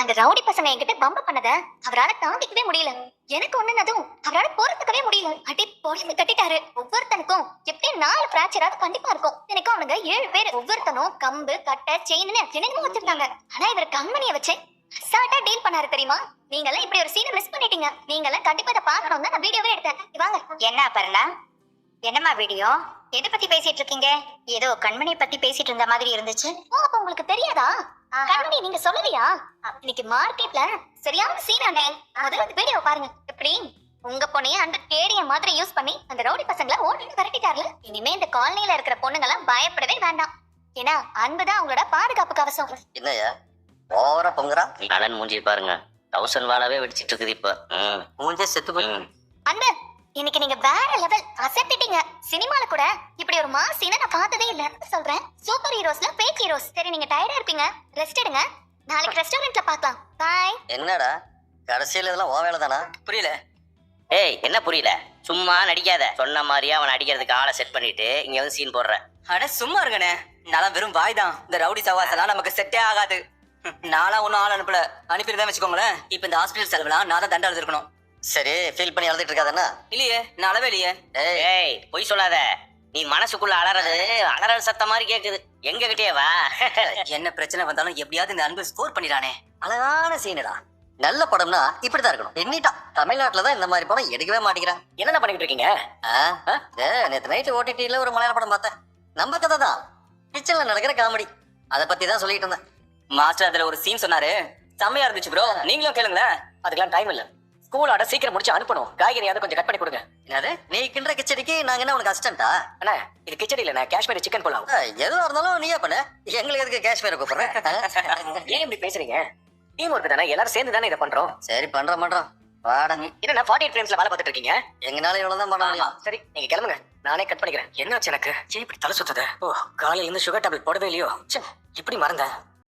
அந்த ரவுடி பசங்க என்கிட்ட பம்ப பண்ணத அவரால தாங்கிக்கவே முடியல. எனக்கு ஒண்ணுனதும் அவரால பொறுத்துக்கவே முடியல. அடி பொழுது கட்டிட்டாரு. ஒவ்வொருத்தனுக்கும் எப்படி 4 பிராக்சராவது கண்டிப்பா இருக்கும். எனக்கு அவனுங்க 7 பேர். ஒவ்வொருத்தனும் கம்பு கட்டை செயின்னு என்னென்னமோ வச்சிருந்தாங்க. ஆனா இவர் கம்பெனியை வச்சு அசால்ட்டா டீல் பண்ணாரு தெரியுமா? நீங்கெல்லாம் இப்படி ஒரு சீனை மிஸ் பண்ணிட்டீங்க. நீங்கெல்லாம் கண்டிப்பா இதை பார்க்கணும் தான் நான் வீடியோவே எடுத்தேன். வாங்க. என்ன பரலா, என்னம்மா வீடியோ? எதை பத்தி பேசிட்டு இருக்கீங்க? ஏதோ கண்மணி பத்தி பேசிட்டு இருந்த மாதிரி இருந்துச்சு. ஓ, அப்ப உங்களுக்கு தெரியாதா? கண்மணி நீங்க சொல்லலையா? இன்னைக்கு மார்க்கெட்ல சரியான சீனானே. முதல்ல இந்த வீடியோ பாருங்க. எப்படி உங்க பொண்ணைய அந்த கேடிய மாதிரி யூஸ் பண்ணி அந்த ரவுடி பசங்களை ஓடி விரட்டிட்டாரு. இனிமே இந்த காலனில இருக்கிற பொண்ணுங்க எல்லாம் பயப்படவே வேண்டாம். ஏன்னா அன்புதான் அவங்களோட பாதுகாப்பு கவசம். என்னையா ஓவரா பொங்குறா? நலன் மூஞ்சி பாருங்க, 1000 வாழாவே வெடிச்சிட்டு இருக்குது இப்ப. மூஞ்சே செத்து போய். அன்பு, இன்னைக்கு நீங்க வேற லெவல் அசத்திட்டீங்க. சினிமால கூட இப்படி ஒரு மாஸ் சீனை நான் பார்த்ததே இல்ல. சொல்றேன், சூப்பர் ஹீரோஸ்ல ஃபேக் ஹீரோஸ். சரி, நீங்க டயர்டா இருப்பீங்க, ரெஸ்ட் எடுங்க. நாளைக்கு ரெஸ்டாரண்ட்ல பார்க்கலாம். பை. என்னடா கடைசியில இதெல்லாம் ஓ வேலை தானா? புரியல. ஏய், என்ன புரியல? சும்மா நடிக்காத. சொன்ன மாதிரியே அவன் அடிக்கிறதுக்கு ஆளை செட் பண்ணிட்டு இங்க வந்து சீன் போடுற. அட சும்மா இருங்கண்ணே, நான் வெறும் வாய் தான். இந்த ரவுடி சவாசெல்லாம் நமக்கு செட்டே ஆகாது. நானா ஒன்னும் ஆள் அனுப்பல, அனுப்பிடுதான் வச்சுக்கோங்களேன். இப்ப இந்த ஹாஸ்பிட்டல் செலவுலாம் நான் தான் தண்டை எழுதிருக்கணும். சரி, ஃபீல் பண்ணி அழுதுட்டு இருக்காதண்ணா? இல்லையே, நான் அளவே இல்லையே. ஏய், பொய் சொல்லாத. நீ மனசுக்குள்ள அலறது அலறல் சத்தம் மாதிரி கேக்குது. எங்க கிட்டே வா. என்ன பிரச்சனை வந்தாலும் எப்படியாவது இந்த அன்பு ஸ்கோர் பண்ணிடானே. அழகான சீனுடா. நல்ல படம்னா இப்படிதான் இருக்கணும். எண்ணிட்டா தமிழ்நாட்டுலதான் இந்த மாதிரி படம் எடுக்கவே மாட்டேங்கிறான். என்னென்ன பண்ணிட்டு இருக்கீங்க? நேற்று நைட்டு ஓடிடில ஒரு மலையாள படம் பார்த்தேன். நம்ம கதை தான், கிச்சன்ல நடக்கிற காமெடி. அதை பத்தி தான் சொல்லிட்டு இருந்தேன். மாஸ்டர் அதுல ஒரு சீன் சொன்னாரு, செம்மையா இருந்துச்சு ப்ரோ. நீங்களும் கேளுங்களேன். அதுக்கெல்லாம் டைம் இல்ல. ஸ்கூல் ஆட சீக்கிரம் முடிச்சு அனுப்பணும். காய்கறியாவது கொஞ்சம் கட் பண்ணி கொடுங்க. என்னது, நீ கிண்டுற கிச்சடிக்கு நாங்க என்ன உனக்கு அசிஸ்டண்டா? அண்ணா, இது கிச்சடி இல்ல, காஷ்மீரி சிக்கன் போலாம். எதுவா இருந்தாலும் நீயே பண்ணு. எங்களுக்கு எதுக்கு காஷ்மீரை கூப்பிடுறேன்? ஏன் இப்படி பேசுறீங்க? டீம் ஒர்க் தானே, எல்லாரும் சேர்ந்து தானே இதை பண்றோம். சரி, பண்றோம். வாடா. என்னன்னா 48 ஃப்ரேம்ஸ்ல வேலை பார்த்துட்டு இருக்கீங்க? எங்கனால இவ்வளவுதான் பண்ண முடியும். சரி, நீங்க கிளம்புங்க, நானே கட் பண்ணிக்கிறேன். என்னாச்சு எனக்கு? ஏன் இப்படி தலை சுத்துது? ஓ, காலையில இருந்து சுகர் டேப்லெட் போடவே இல்லையோ? இப்படி மறந்தேன்.